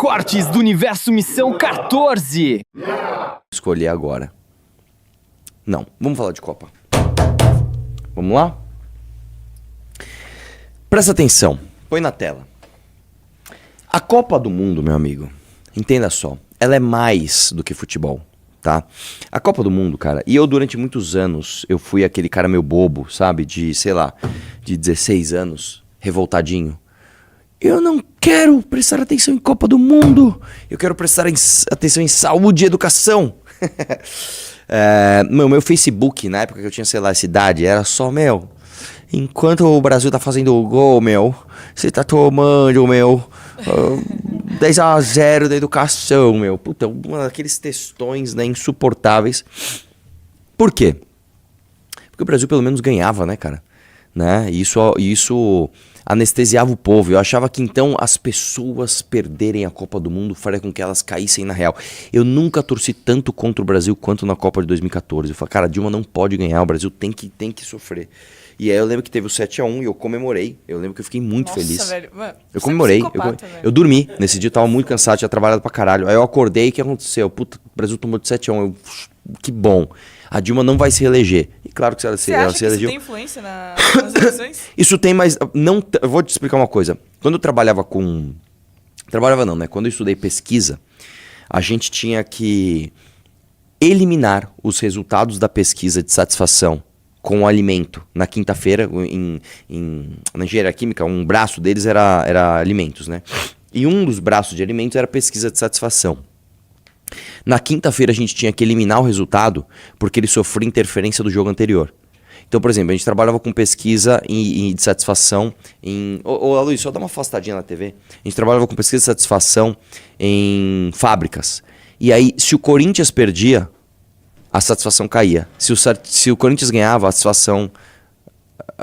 Cortes do Universo Missão 14. Escolher agora. Não, vamos falar de Copa. Vamos lá? Presta atenção, põe na tela. A Copa do Mundo, meu amigo, entenda só, ela é mais do que futebol, tá? A Copa do Mundo, cara, e eu durante muitos anos, eu fui aquele cara meio bobo, sabe? De, sei lá, de 16 anos, revoltadinho. Eu não quero prestar atenção em Copa do Mundo, eu quero prestar atenção em saúde e educação. Meu Facebook, na época que eu tinha, sei lá, essa idade, era só, enquanto o Brasil tá fazendo o gol, você tá tomando, 10-0 da educação, Puta, uma daqueles textões, né, insuportáveis. Por quê? Porque o Brasil pelo menos ganhava, né, cara? Né? E isso anestesiava o povo. Eu achava que então as pessoas perderem a Copa do Mundo faria com que elas caíssem na real. Eu nunca torci tanto contra o Brasil quanto na Copa de 2014. Eu falei, cara, a Dilma não pode ganhar, o Brasil tem que sofrer. E aí eu lembro que teve o 7-1 e eu comemorei. Eu lembro que eu fiquei muito feliz. Velho. Mano, eu comemorei. Eu dormi. Nesse dia eu tava muito cansado, tinha trabalhado pra caralho. Aí eu acordei e o que aconteceu? Puta, o Brasil tomou de 7-1. Que bom. A Dilma não vai se reeleger. E claro que ela se elegeu. Isso tem influência nas eleições? Isso tem, mas não. Eu vou te explicar uma coisa. Quando eu trabalhava com. Trabalhava não, né? Quando eu estudei pesquisa, a gente tinha que eliminar os resultados da pesquisa de satisfação com o alimento. Na quinta-feira, na engenharia química, um braço deles era alimentos, né? E um dos braços de alimentos era pesquisa de satisfação. Na quinta-feira a gente tinha que eliminar o resultado porque ele sofria interferência do jogo anterior. Então, por exemplo, a gente trabalhava com pesquisa de satisfação em... Ô, Luiz, só dá uma afastadinha na TV. A gente trabalhava com pesquisa de satisfação em fábricas. E aí, se o Corinthians perdia, a satisfação caía. Se o Corinthians ganhava, a satisfação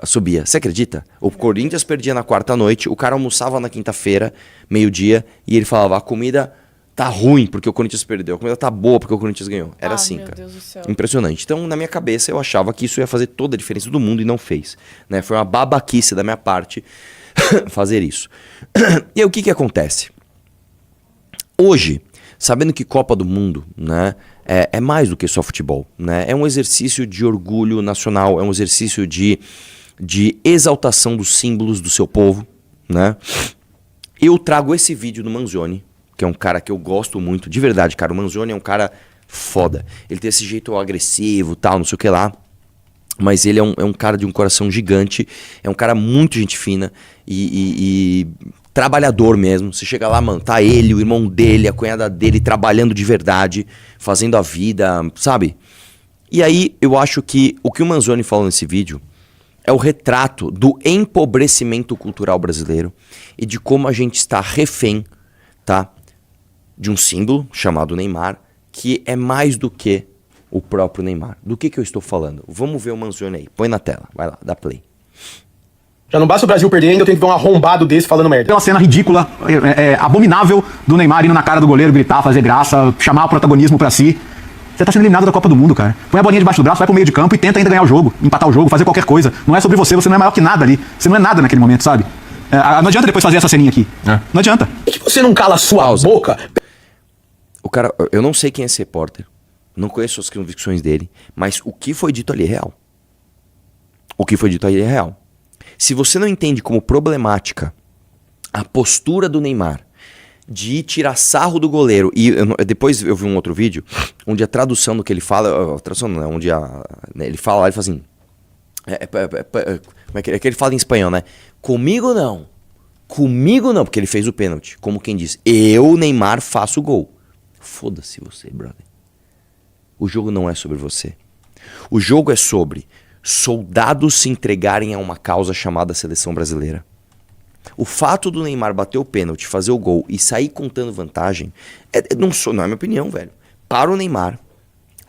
subia. Você acredita? O Corinthians perdia na quarta-noite, o cara almoçava na quinta-feira, meio-dia, e ele falava, a comida tá ruim porque o Corinthians perdeu, a comida tá boa porque o Corinthians ganhou. Era assim, meu cara. Deus do céu. Impressionante. Então, na minha cabeça, eu achava que isso ia fazer toda a diferença do mundo e não fez. Né? Foi uma babaquice da minha parte fazer isso. E aí, o que acontece? Hoje, sabendo que Copa do Mundo, né, é mais do que só futebol, né? É um exercício de orgulho nacional, é um exercício de exaltação dos símbolos do seu povo, né? Eu trago esse vídeo do Manzoni, que é um cara que eu gosto muito, de verdade, cara. O Manzoni é um cara foda. Ele tem esse jeito agressivo, tal, não sei o que lá. Mas ele é um cara de um coração gigante. É um cara muito gente fina e trabalhador mesmo. Você chega lá, mano, tá ele, o irmão dele, a cunhada dele, trabalhando de verdade, fazendo a vida, sabe? E aí, eu acho que o Manzoni falou nesse vídeo é o retrato do empobrecimento cultural brasileiro e de como a gente está refém, tá? De um símbolo chamado Neymar, que é mais do que o próprio Neymar. Do que eu estou falando? Vamos ver o Manzoni aí. Põe na tela. Vai lá, dá play. Já não basta o Brasil perder, ainda eu tenho que ver um arrombado desse falando merda. É uma cena ridícula, abominável do Neymar indo na cara do goleiro, gritar, fazer graça, chamar o protagonismo pra si. Você tá sendo eliminado da Copa do Mundo, cara. Põe a bolinha debaixo do braço, vai pro meio de campo e tenta ainda ganhar o jogo, empatar o jogo, fazer qualquer coisa. Não é sobre você não é maior que nada ali. Você não é nada naquele momento, sabe? Não adianta depois fazer essa ceninha aqui. Não adianta. Por que você não cala a sua boca? O cara, eu não sei quem é esse repórter, não conheço as convicções dele, mas o que foi dito ali é real. O que foi dito ali é real. Se você não entende como problemática a postura do Neymar de tirar sarro do goleiro, e depois eu vi um outro vídeo onde a tradução do que ele fala, a tradução não, onde ele fala assim, como é que ele fala em espanhol, né? Comigo não, porque ele fez o pênalti, como quem diz, eu, Neymar, faço o gol. Foda-se você, brother. O jogo não é sobre você. O jogo é sobre soldados se entregarem a uma causa chamada seleção brasileira. O fato do Neymar bater o pênalti, fazer o gol e sair contando vantagem, não é minha opinião, velho. Para o Neymar,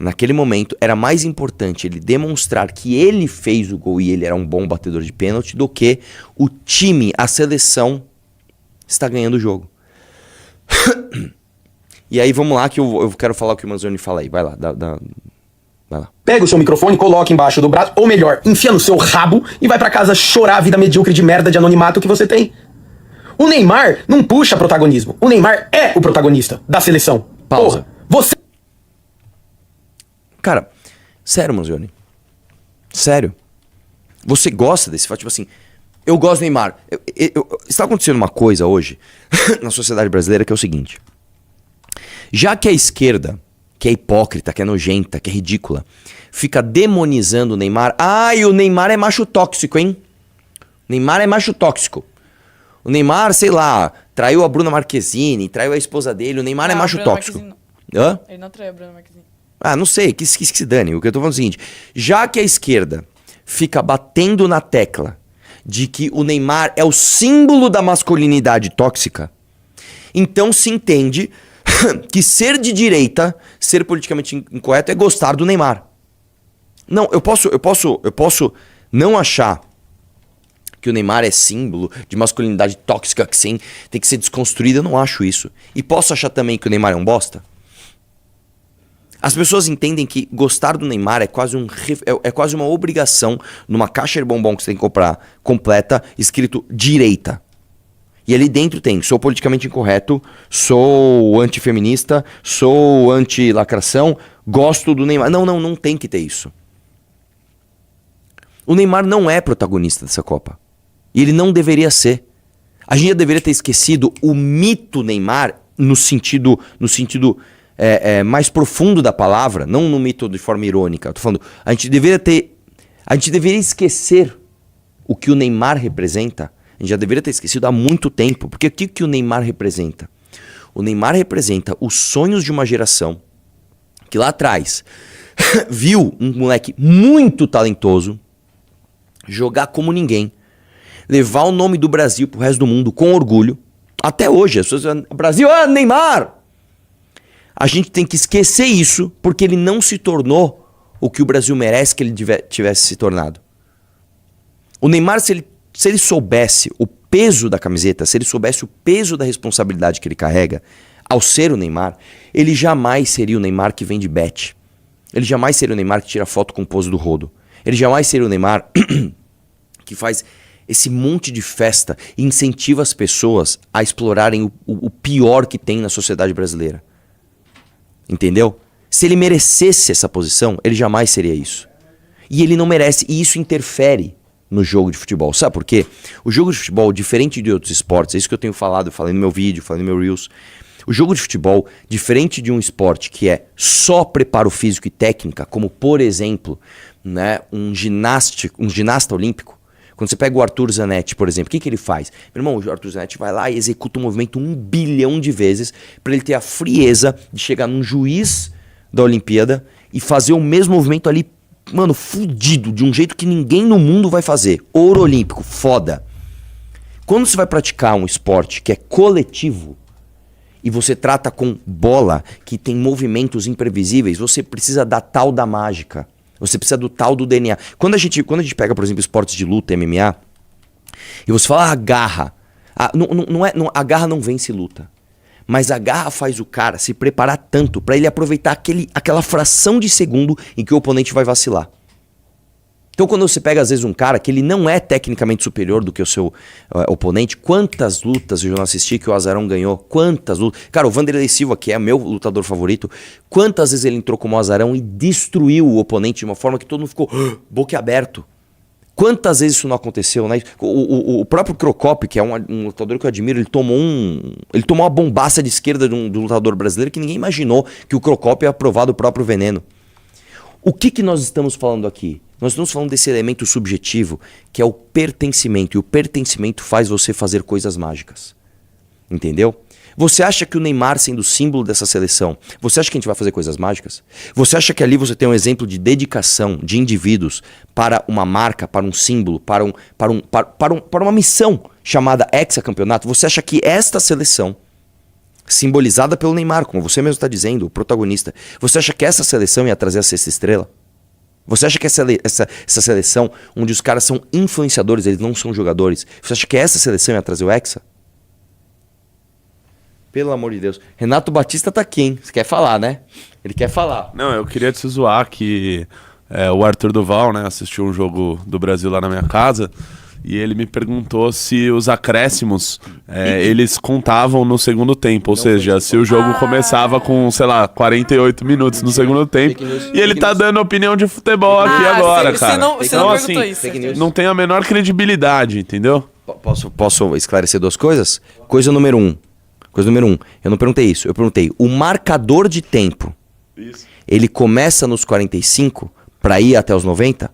naquele momento, era mais importante ele demonstrar que ele fez o gol e ele era um bom batedor de pênalti do que o time, a seleção, está ganhando o jogo. E aí vamos lá que eu quero falar o que o Manzoni fala aí. Vai lá, vai lá. Pega o seu microfone, coloca embaixo do braço, ou melhor, enfia no seu rabo e vai pra casa chorar a vida medíocre de merda de anonimato que você tem. O Neymar não puxa protagonismo. O Neymar é o protagonista da seleção. Pausa. Porra, você... Cara, sério, Manzioni. Sério. Você gosta desse fato? Tipo assim, eu gosto do Neymar. Está acontecendo uma coisa hoje na sociedade brasileira que é o seguinte. Já que a esquerda, que é hipócrita, que é nojenta, que é ridícula, fica demonizando o Neymar. E o Neymar é macho tóxico, hein? Neymar é macho tóxico. O Neymar, sei lá, traiu a Bruna Marquezine, traiu a esposa dele. O Neymar é macho Bruna tóxico. Marquezine Hã? Ele não traiu a Bruna Marquezine. Não sei, que se dane. O que eu tô falando é o seguinte. Já que a esquerda fica batendo na tecla de que o Neymar é o símbolo da masculinidade tóxica, então se entende que ser de direita, ser politicamente incorreto é gostar do Neymar. Não, eu posso não achar que o Neymar é símbolo de masculinidade tóxica que sim, tem que ser desconstruída, eu não acho isso. E posso achar também que o Neymar é um bosta? As pessoas entendem que gostar do Neymar é quase uma obrigação numa caixa de bombom que você tem que comprar completa, escrito direita. E ali dentro tem, sou politicamente incorreto, sou antifeminista, sou anti-lacração, gosto do Neymar. Não tem que ter isso. O Neymar não é protagonista dessa Copa. E ele não deveria ser. A gente já deveria ter esquecido o mito Neymar no sentido mais profundo da palavra, não no mito de forma irônica. Eu tô falando, a gente deveria esquecer o que o Neymar representa. A gente já deveria ter esquecido há muito tempo. Porque o que o Neymar representa? O Neymar representa os sonhos de uma geração que lá atrás viu um moleque muito talentoso jogar como ninguém, levar o nome do Brasil pro resto do mundo com orgulho. Até hoje, as pessoas dizem, Brasil, Neymar! A gente tem que esquecer isso, porque ele não se tornou o que o Brasil merece que ele tivesse se tornado. O Neymar, se ele soubesse o peso da camiseta, se ele soubesse o peso da responsabilidade que ele carrega, ao ser o Neymar, ele jamais seria o Neymar que vende bet. Ele jamais seria o Neymar que tira foto com o pose do rodo. Ele jamais seria o Neymar que faz esse monte de festa e incentiva as pessoas a explorarem o pior que tem na sociedade brasileira. Entendeu? Se ele merecesse essa posição, ele jamais seria isso. E ele não merece, e isso interfere no jogo de futebol. Sabe por quê? O jogo de futebol, diferente de outros esportes, é isso que eu tenho falado, eu falei no meu vídeo, falei no meu Reels. O jogo de futebol, diferente de um esporte que é só preparo físico e técnica, como por exemplo, né, um ginasta olímpico. Quando você pega o Arthur Zanetti, por exemplo, o que ele faz? Meu irmão, o Arthur Zanetti vai lá e executa um movimento 1 bilhão de vezes para ele ter a frieza de chegar num juiz da Olimpíada e fazer o mesmo movimento ali, mano, fudido, de um jeito que ninguém no mundo vai fazer. Ouro olímpico, foda. Quando você vai praticar um esporte que é coletivo e você trata com bola, que tem movimentos imprevisíveis, você precisa da tal da mágica. Você precisa do tal do DNA. Quando a gente pega, por exemplo, esportes de luta, MMA, e você fala a garra. A garra não vence luta. Mas a garra faz o cara se preparar tanto para ele aproveitar aquela fração de segundo em que o oponente vai vacilar. Então quando você pega às vezes um cara que ele não é tecnicamente superior do que o seu oponente, quantas lutas eu já não assisti que o Azarão ganhou? Quantas lutas? Cara, o Vanderlei Silva, que é meu lutador favorito, quantas vezes ele entrou como Azarão e destruiu o oponente de uma forma que todo mundo ficou boquiaberto? Quantas vezes isso não aconteceu, né? O próprio Crocop, que é um lutador que eu admiro, ele tomou uma bombaça de esquerda do lutador brasileiro que ninguém imaginou que o Crocop ia provar do próprio veneno. O que nós estamos falando aqui? Nós estamos falando desse elemento subjetivo que é o pertencimento. E o pertencimento faz você fazer coisas mágicas. Entendeu? Você acha que o Neymar, sendo símbolo dessa seleção, você acha que a gente vai fazer coisas mágicas? Você acha que ali você tem um exemplo de dedicação de indivíduos para uma marca, para um símbolo, para uma missão chamada hexacampeonato? Você acha que esta seleção, simbolizada pelo Neymar, como você mesmo está dizendo, o protagonista, você acha que essa seleção ia trazer a sexta estrela? Você acha que essa seleção, onde os caras são influenciadores, eles não são jogadores, você acha que essa seleção ia trazer o Hexa? Pelo amor de Deus. Renato Batista tá aqui, hein? Você quer falar, né? Ele quer falar. Não, eu queria te zoar que o Arthur Duval, né, assistiu um jogo do Brasil lá na minha casa e ele me perguntou se os acréscimos eles contavam no segundo tempo, ou seja, se o jogo começava com, sei lá, 48 minutos no segundo tempo, e ele tá dando opinião de futebol aqui agora, cara. Você não perguntou isso. Não tem a menor credibilidade, entendeu? Posso esclarecer duas coisas? Coisa número um. Eu não perguntei isso. Eu perguntei, o marcador de tempo, ele começa nos 45 pra ir até os 90?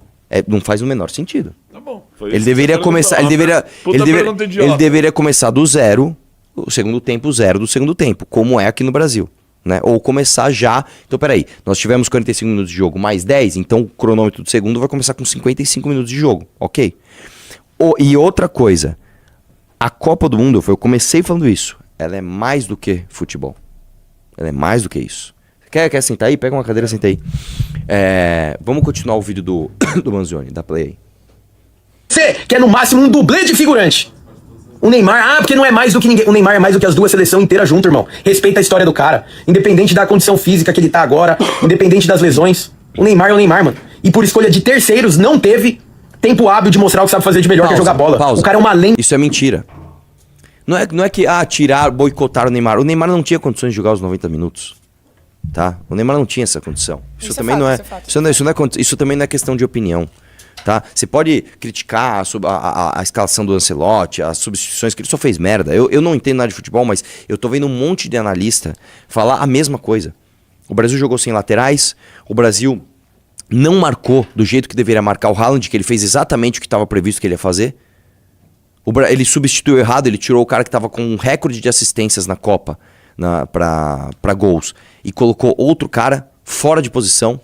Não faz o menor sentido. Tá bom. Ele deveria começar. Ele deveria começar do zero, o segundo tempo, zero do segundo tempo, como é aqui no Brasil. Né? Ou começar já. Então, peraí, nós tivemos 45 minutos de jogo mais 10, então o cronômetro do segundo vai começar com 55 minutos de jogo, ok? E outra coisa, a Copa do Mundo, eu comecei falando isso, ela é mais do que futebol. Ela é mais do que isso. Quer sentar aí? Pega uma cadeira e senta aí. Vamos continuar o vídeo do Manzoni, da Play aí. Você que é no máximo um dublê de figurante. O Neymar, porque não é mais do que ninguém. O Neymar é mais do que as duas seleções inteiras junto, irmão. Respeita a história do cara. Independente da condição física que ele tá agora, independente das lesões. O Neymar é o Neymar, mano. E por escolha de terceiros, não teve tempo hábil de mostrar o que sabe fazer de melhor, que é jogar bola. O cara é uma lenda. Isso é mentira. Não é que, boicotaram o Neymar. O Neymar não tinha condições de jogar os 90 minutos. Tá? O Neymar não tinha essa condição. Isso também não é. Isso também não é questão de opinião. Tá? Você pode criticar a escalação do Ancelotti, as substituições, que ele só fez merda. Eu não entendo nada de futebol, mas eu tô vendo um monte de analista falar a mesma coisa. O Brasil jogou sem laterais, o Brasil não marcou do jeito que deveria marcar o Haaland, que ele fez exatamente o que estava previsto que ele ia fazer. Ele substituiu errado, ele tirou o cara que estava com um recorde de assistências na Copa para gols e colocou outro cara fora de posição.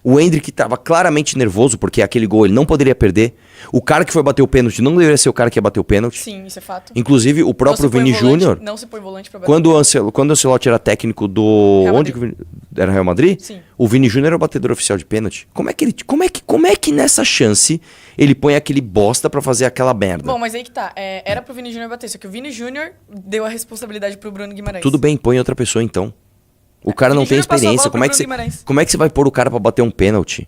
O Endrick estava claramente nervoso, porque aquele gol ele não poderia perder. O cara que foi bater o pênalti não deveria ser o cara que ia bater o pênalti. Sim, isso é fato. Inclusive, o próprio Vini Júnior... Não se põe volante pra bater quando o Ancelotti era técnico do... Real onde era Real Madrid? Sim. O Vini Júnior era o batedor oficial de pênalti. Como é que nessa chance ele põe aquele bosta pra fazer aquela merda? Bom, mas aí que tá. Era pro Vini Júnior bater, só que o Vini Júnior deu a responsabilidade pro Bruno Guimarães. Tudo bem, põe outra pessoa então. O cara não tem experiência. Como é que você vai pôr o cara pra bater um pênalti?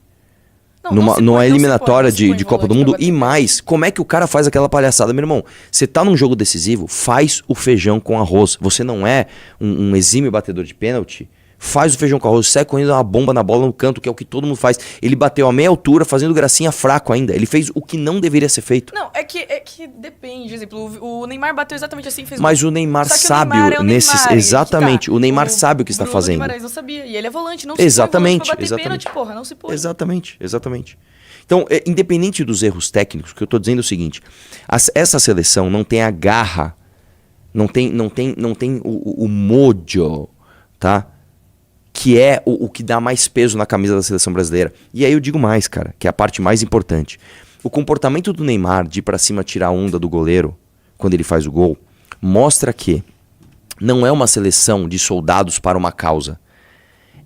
Numa eliminatória de Copa do Mundo? E mais, como é que o cara faz aquela palhaçada? Meu irmão, você tá num jogo decisivo, faz o feijão com arroz. Você não é um exímio batedor de pênalti, faz o feijão com arroz, sai correndo uma bomba na bola no canto, que é o que todo mundo faz. Ele bateu a meia altura, fazendo gracinha fraco ainda. Ele fez o que não deveria ser feito. Não, é que depende. Por exemplo, o Neymar bateu exatamente assim, fez Mas o Neymar sabe exatamente. O Neymar sabe o que está fazendo. O Guimarães não sabia. E ele é volante, não se põe volante pra bater pênalti, porra, não se põe. Exatamente. Então, independente dos erros técnicos, o que eu tô dizendo é o seguinte: essa seleção não tem a garra, não tem o mojo, tá? Que é o que dá mais peso na camisa da seleção brasileira. E aí eu digo mais, cara, que é a parte mais importante. O comportamento do Neymar de ir pra cima tirar a onda do goleiro, quando ele faz o gol, mostra que não é uma seleção de soldados para uma causa.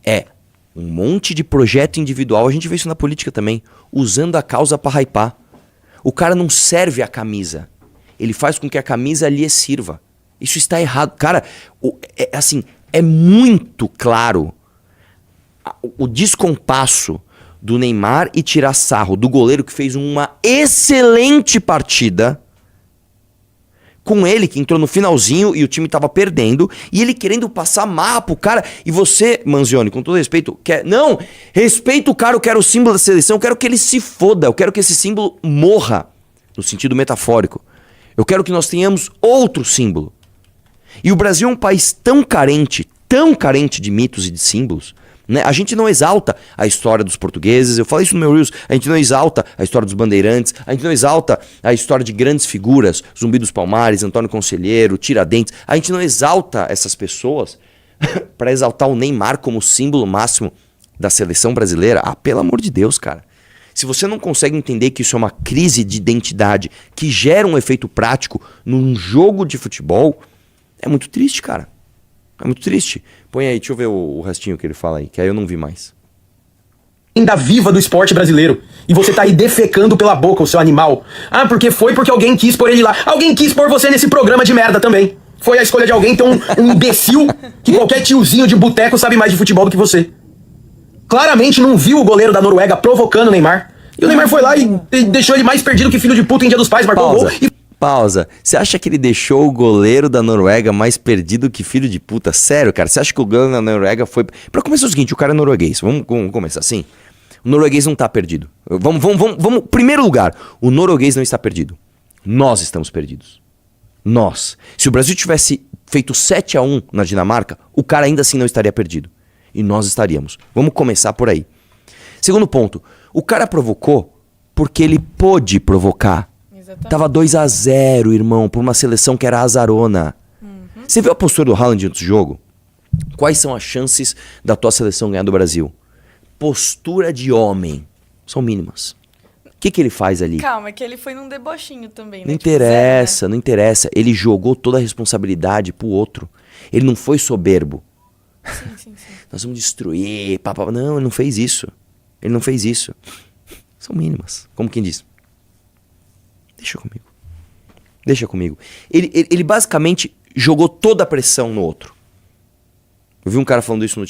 É um monte de projeto individual, a gente vê isso na política também, usando a causa para hypar. O cara não serve a camisa, ele faz com que a camisa lhe sirva. Isso está errado. Cara, é muito claro o descompasso do Neymar e tirar sarro do goleiro que fez uma excelente partida, com ele que entrou no finalzinho e o time tava perdendo, e ele querendo passar marra pro cara. E você, Manzioni, com todo respeito, não, respeita o cara, eu quero o símbolo da seleção, eu quero que ele se foda, eu quero que esse símbolo morra, no sentido metafórico. Eu quero que nós tenhamos outro símbolo. E o Brasil é um país tão carente de mitos e de símbolos, né? A gente não exalta a história dos portugueses, eu falei isso no meu Reels, a gente não exalta a história dos bandeirantes, a gente não exalta a história de grandes figuras, Zumbi dos Palmares, Antônio Conselheiro, Tiradentes, a gente não exalta essas pessoas para exaltar o Neymar como símbolo máximo da seleção brasileira. Pelo amor de Deus, cara. Se você não consegue entender que isso é uma crise de identidade que gera um efeito prático num jogo de futebol, é muito triste, cara. É muito triste. Põe aí, deixa eu ver o restinho que ele fala aí, que aí eu não vi mais. Ainda viva do esporte brasileiro. E você tá aí defecando pela boca, o seu animal. Porque alguém quis pôr ele lá. Alguém quis pôr você nesse programa de merda também. Foi a escolha de alguém, tem um imbecil que qualquer tiozinho de boteco sabe mais de futebol do que você. Claramente não viu o goleiro da Noruega provocando o Neymar. E o Neymar foi lá e deixou ele mais perdido que filho de puta em Dia dos Pais, marcou o gol. Pausa. Pausa. Você acha que ele deixou o goleiro da Noruega mais perdido que filho de puta? Sério, cara? Você acha que o goleiro da Noruega foi... Pra começar o seguinte, o cara é norueguês. Vamos começar assim? O norueguês não tá perdido. Vamos. Primeiro lugar, o norueguês não está perdido. Nós estamos perdidos. Nós. Se o Brasil tivesse feito 7-1 na Dinamarca, o cara ainda assim não estaria perdido. E nós estaríamos. Vamos começar por aí. Segundo ponto, o cara provocou porque ele pôde provocar. Exatamente. Tava 2-0, irmão, por uma seleção que era azarona. Você viu a postura do Haaland antes do jogo? Quais são as chances da tua seleção ganhar do Brasil? Postura de homem. São mínimas. O que ele faz ali? Calma, é que ele foi num debochinho também, né? Não Tipo, zero, interessa, né? não interessa. Ele jogou toda a responsabilidade pro outro. Ele não foi soberbo. Sim. Nós vamos destruir, papá. Não, ele não fez isso. Ele não fez isso. São mínimas. Como quem diz. Deixa comigo. Deixa comigo. Ele basicamente jogou toda a pressão no outro. Eu vi um cara falando isso no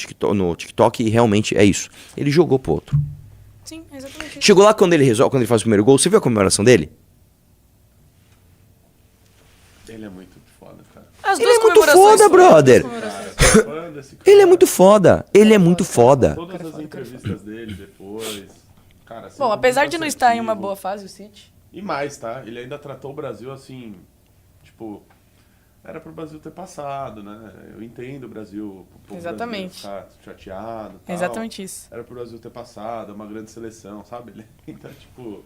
TikTok e realmente é isso. Ele jogou pro outro. Sim, exatamente. Isso. Chegou lá quando ele faz o primeiro gol. Você viu a comemoração dele? Ele é muito foda, cara. As Ele duas é muito comemorações foda, foram, as brother. duas comemorações. Fã desse cara. Ele é muito foda. Ele é muito foda. Todas as entrevistas dele depois. Cara, Bom, sempre apesar muito de não estar em uma assertivo. boa fase, o City. E mais, tá? Ele ainda tratou o Brasil assim, tipo, era pro Brasil ter passado, né? Eu entendo o Brasil, o povo Exatamente. brasileiro ficar chateado e tal. Exatamente isso. Era pro Brasil ter passado, é uma grande seleção, sabe? Ele ainda, tipo...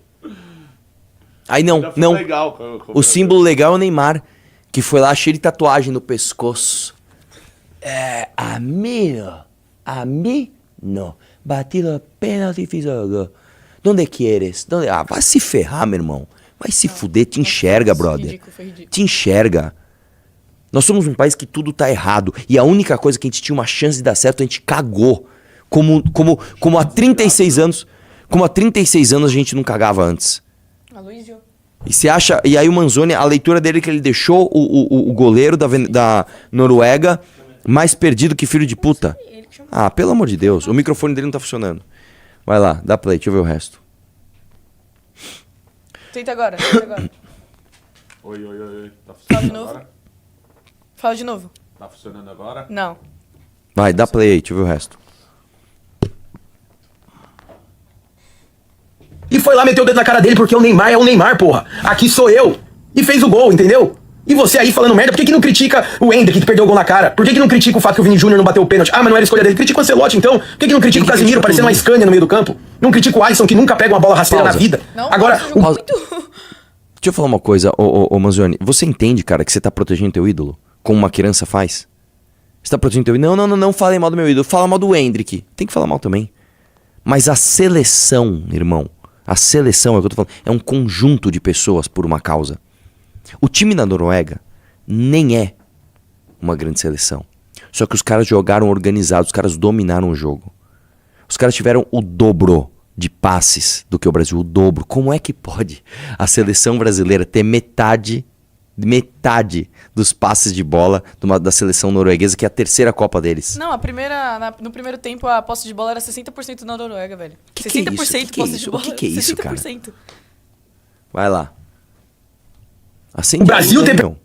Aí não, ainda foi não. legal com o O Brasil. símbolo legal é o Neymar, que foi lá cheio de tatuagem no pescoço. A mí no. Batido pênalti e fiz o gol. Donde quieres? Vai se ferrar, meu irmão. Vai se fuder, te enxerga, Isso, brother. ridículo, foi ridículo. Te enxerga. Nós somos um país que tudo tá errado. E a única coisa que a gente tinha uma chance de dar certo, a gente cagou. Como há 36 anos. Como há 36 anos a gente não cagava antes. Aloysio. E você acha. E aí o Manzoni, a leitura dele é que ele deixou o goleiro da Noruega mais perdido que filho de puta. Ele que chamou. Ah, pelo amor de Deus. O microfone dele não tá funcionando. Vai lá, dá play, deixa eu ver o resto. Tenta agora. Oi. Tá Fala de funcionando novo. agora? Fala de novo. Tá funcionando agora? Não. Vai, dá play aí, deixa eu ver o resto. E foi lá meter o dedo na cara dele porque o Neymar é o Neymar, porra. Aqui sou eu. E fez o gol, entendeu? E você aí falando merda, por que não critica o Endrick que perdeu o gol na cara? Por que não critica o fato que o Vini Júnior não bateu o pênalti? Ah, mas não era escolha dele. Critica o Ancelotti, então. Por que não critica o Casemiro parecendo uma Scania no meio do campo? Não critica o Alisson que nunca pega uma bola rasteira Pausa. na vida. Não, Agora, você jogou Pausa. muito. Deixa eu falar uma coisa, ô Manzoni. Você entende, cara, que você tá protegendo teu ídolo? Como uma criança faz? Você tá protegendo teu ídolo? Não falem mal do meu ídolo. Fala mal do Endrick. Tem que falar mal também. Mas a seleção, irmão. A seleção, é o que eu tô falando. É um conjunto de pessoas por uma causa. O time da Noruega nem é uma grande seleção. Só que os caras jogaram organizados, os caras dominaram o jogo. Os caras tiveram o dobro de passes do que o Brasil, o dobro. Como é que pode a seleção brasileira ter metade dos passes de bola da seleção norueguesa, que é a terceira Copa deles? Não, no primeiro tempo a posse de bola era 60% na Noruega, velho. Que é 60% isso? Que é posse isso? de O bola. que é isso, cara? 60%. Vai lá. Acende o Brasil a luz, ter meu.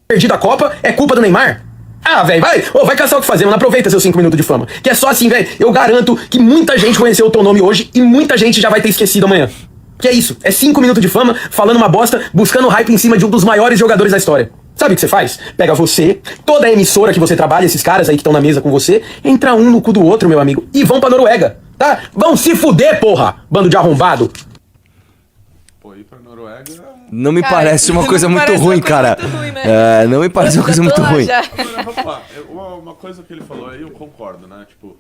perdido a Copa é culpa do Neymar? Ah, velho, vai caçar o que fazer, mano. Aproveita seus 5 minutos de fama. Que é só assim, velho. Eu garanto que muita gente conheceu o teu nome hoje e muita gente já vai ter esquecido amanhã. Que é isso? É 5 minutos de fama, falando uma bosta, buscando hype em cima de um dos maiores jogadores da história. Sabe o que você faz? Pega você, toda a emissora que você trabalha, esses caras aí que estão na mesa com você, entra um no cu do outro, meu amigo, e vão pra Noruega, tá? Vão se fuder, porra! Bando de arrombado. Pô, ir pra Noruega... Não me Cara, parece uma não coisa me muito parece uma ruim, coisa cara. muito ruim, né? Não me parece uma coisa Já tô muito lá ruim. já. Agora, vamos lá. Uma coisa que ele falou aí, eu concordo, né? Tipo,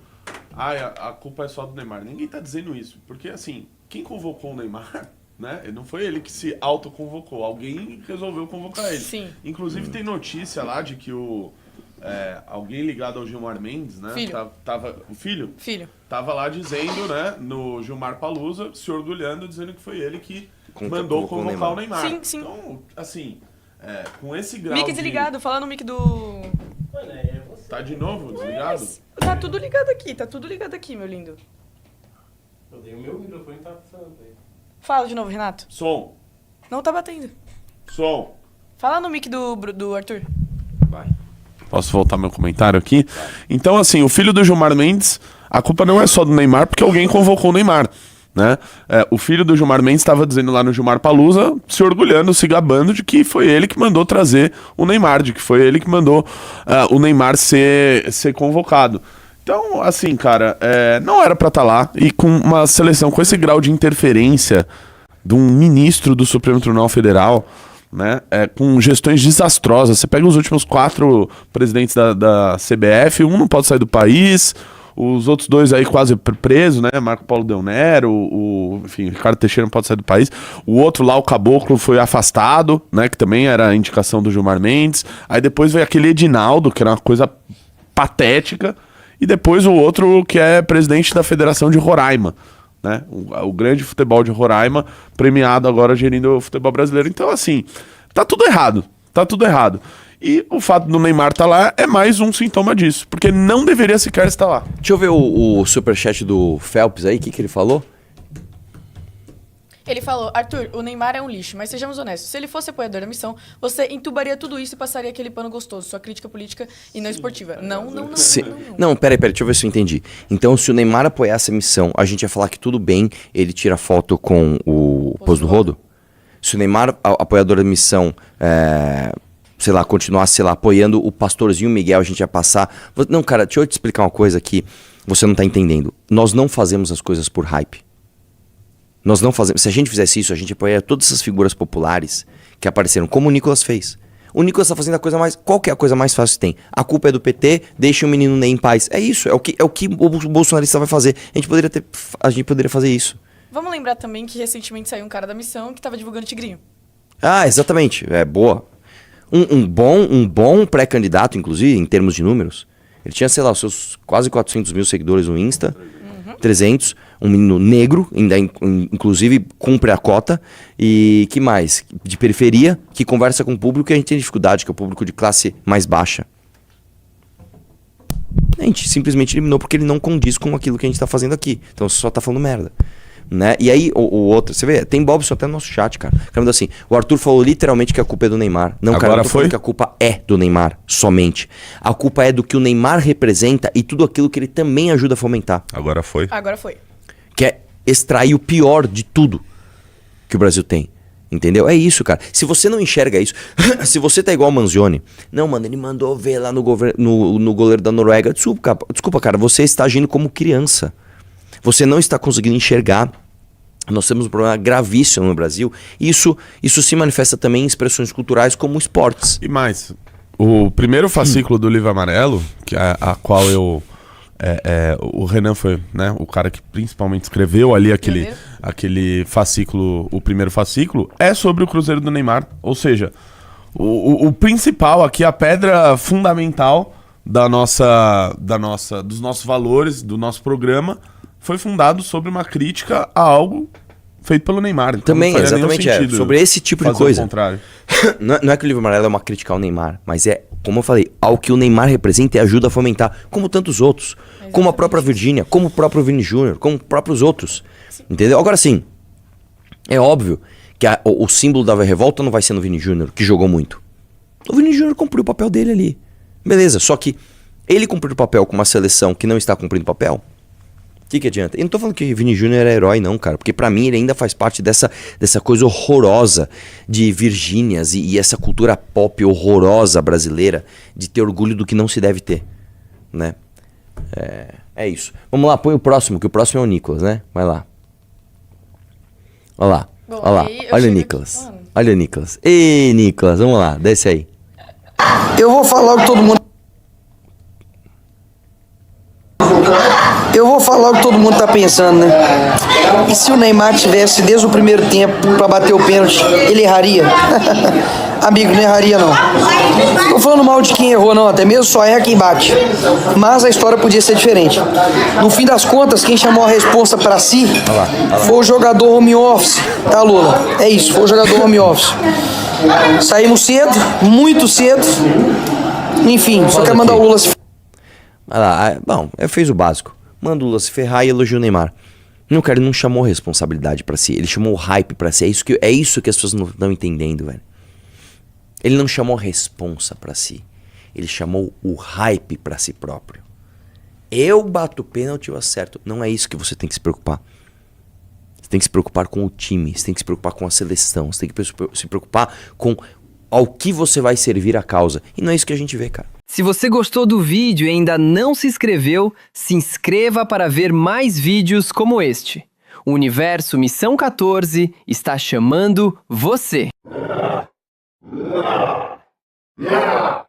a culpa é só do Neymar. Ninguém tá dizendo isso. Porque, assim, quem convocou o Neymar, né? Não foi ele que se autoconvocou. Alguém resolveu convocar ele. Sim. Inclusive, tem notícia lá de que alguém ligado ao Gilmar Mendes, né? Filho. O filho? Filho. Tava lá dizendo, né? No Gilmar Palusa, se orgulhando, dizendo que foi ele que mandou convocou o convocar o Neymar. Neymar. Sim. Então, assim... com esse grau Mic desligado, fala no mic do... Tá de novo desligado? Tá tudo ligado aqui, meu lindo. Eu dei o meu microfone e tá funcionando aí. Fala de novo, Renato. Som. Não tá batendo. Som. Fala no mic do Arthur. Posso voltar meu comentário aqui? Então, assim, o filho do Gilmar Mendes, a culpa não é só do Neymar, porque alguém convocou o Neymar, né? O filho do Gilmar Mendes estava dizendo lá no Gilmar Palusa, se orgulhando, se gabando de que foi ele que mandou trazer o Neymar, de que foi ele que mandou o Neymar ser convocado. Então, assim, cara, não era pra estar lá, e com uma seleção com esse grau de interferência de um ministro do Supremo Tribunal Federal, né, com gestões desastrosas. Você pega os últimos 4 presidentes da CBF, um não pode sair do país, os outros 2 aí quase presos, né, Marco Paulo Del Nero, enfim, Ricardo Teixeira não pode sair do país, o outro lá, o Caboclo, foi afastado, né, que também era a indicação do Gilmar Mendes, aí depois veio aquele Edinaldo, que era uma coisa patética, e depois o outro que é presidente da Federação de Roraima, né? O grande futebol de Roraima, premiado agora gerindo o futebol brasileiro. Então, assim, tá tudo errado. Tá tudo errado. E o fato do Neymar estar lá é mais um sintoma disso, porque não deveria sequer estar lá. Deixa eu ver o superchat do Phelps aí, o que ele falou? Ele falou, Arthur, o Neymar é um lixo, mas sejamos honestos, se ele fosse apoiador da missão, você entubaria tudo isso e passaria aquele pano gostoso, sua crítica política e não esportiva. Não. Não, peraí, deixa eu ver se eu entendi. Então, se o Neymar apoiasse a missão, a gente ia falar que tudo bem, ele tira foto com o Pôs do Rodo? Se o Neymar, apoiador da missão, sei lá, continuasse, sei lá, apoiando o pastorzinho Miguel, a gente ia passar... Não, cara, deixa eu te explicar uma coisa que você não tá entendendo. Nós não fazemos as coisas por hype. Nós não fazemos. Se a gente fizesse isso, a gente apoiaria todas essas figuras populares que apareceram, como o Nicolas fez. O Nicolas está fazendo a coisa mais... Qual que é a coisa mais fácil que tem? A culpa é do PT, deixa o menino Ney em paz. É isso, é o que o bolsonarista vai fazer. A gente poderia fazer isso. Vamos lembrar também que recentemente saiu um cara da missão que estava divulgando Tigrinho. Ah, exatamente. É boa. Um bom pré-candidato, inclusive, em termos de números. Ele tinha, sei lá, os seus quase 400 mil seguidores no Insta. 300, um menino negro, ainda inclusive cumpre a cota, e que mais? De periferia, que conversa com o público que a gente tem dificuldade, que é o público de classe mais baixa. A gente simplesmente eliminou porque ele não condiz com aquilo que a gente tá fazendo aqui. Então você só tá falando merda. Né? E aí, o outro, você vê, tem Bobson até no nosso chat, cara. Falando assim, o Arthur falou literalmente que a culpa é do Neymar. Não, agora cara, eu tô falando que a culpa é do Neymar, somente. A culpa é do que o Neymar representa e tudo aquilo que ele também ajuda a fomentar. Agora foi. Que é extrair o pior de tudo que o Brasil tem. Entendeu? É isso, cara. Se você não enxerga isso, se você tá igual o Manzioni, não, mano, ele mandou ver lá no goleiro da Noruega. Desculpa, cara, você está agindo como criança. Você não está conseguindo enxergar. Nós temos um problema gravíssimo no Brasil. E isso se manifesta também em expressões culturais como esportes. E mais, o primeiro fascículo do Livro Amarelo, que a qual o Renan foi, né, o cara que principalmente escreveu ali aquele fascículo, o primeiro fascículo, é sobre o Cruzeiro do Neymar. Ou seja, o principal aqui, a pedra fundamental dos nossos valores, do nosso programa, foi fundado sobre uma crítica a algo feito pelo Neymar. Então também, exatamente, sobre esse tipo de coisa. O contrário. Não é que o Livro Amarelo é uma crítica ao Neymar, mas é, como eu falei, ao que o Neymar representa e ajuda a fomentar, como tantos outros. Exatamente. Como a própria Virgínia, como o próprio Vini Júnior, como próprios outros. Sim. Entendeu? Agora sim, é óbvio que o símbolo da revolta não vai ser no Vini Júnior, que jogou muito. O Vini Júnior cumpriu o papel dele ali. Beleza, só que ele cumpriu o papel com uma seleção que não está cumprindo o papel. O que adianta? Eu não tô falando que o Vini Júnior era herói não, cara, porque pra mim ele ainda faz parte dessa coisa horrorosa de Virgínias e essa cultura pop horrorosa brasileira de ter orgulho do que não se deve ter, né? É isso. Vamos lá, põe o próximo, que o próximo é o Nicolas, né? Vai lá. Olha lá. Bom, olha lá. Olha o Nicolas. Olha o Nicolas. Ei, Nicolas, vamos lá, desce aí. Eu vou falar o que todo mundo tá pensando, né? E se o Neymar tivesse desde o primeiro tempo pra bater o pênalti, ele erraria? Amigo, não erraria não. Tô falando mal de quem errou não, até mesmo só erra quem bate. Mas a história podia ser diferente. No fim das contas, quem chamou a responsa pra si foi o jogador home office, tá, Lula? É isso, foi o jogador home office. Saímos cedo, muito cedo. Enfim, só quero mandar o Lula se... Vai lá, bom, fez o básico. Manda o Lula se ferrar e elogia o Neymar. Não, cara, ele não chamou responsabilidade pra si. Ele chamou hype pra si. É isso que as pessoas não estão entendendo, velho. Ele não chamou responsa pra si. Ele chamou o hype pra si próprio. Eu bato o pênalti, eu acerto. Não é isso que você tem que se preocupar. Você tem que se preocupar com o time. Você tem que se preocupar com a seleção. Você tem que se preocupar com ao que você vai servir a causa. E não é isso que a gente vê, cara. Se você gostou do vídeo e ainda não se inscreveu, se inscreva para ver mais vídeos como este. O Universo Missão 14 está chamando você. Yeah!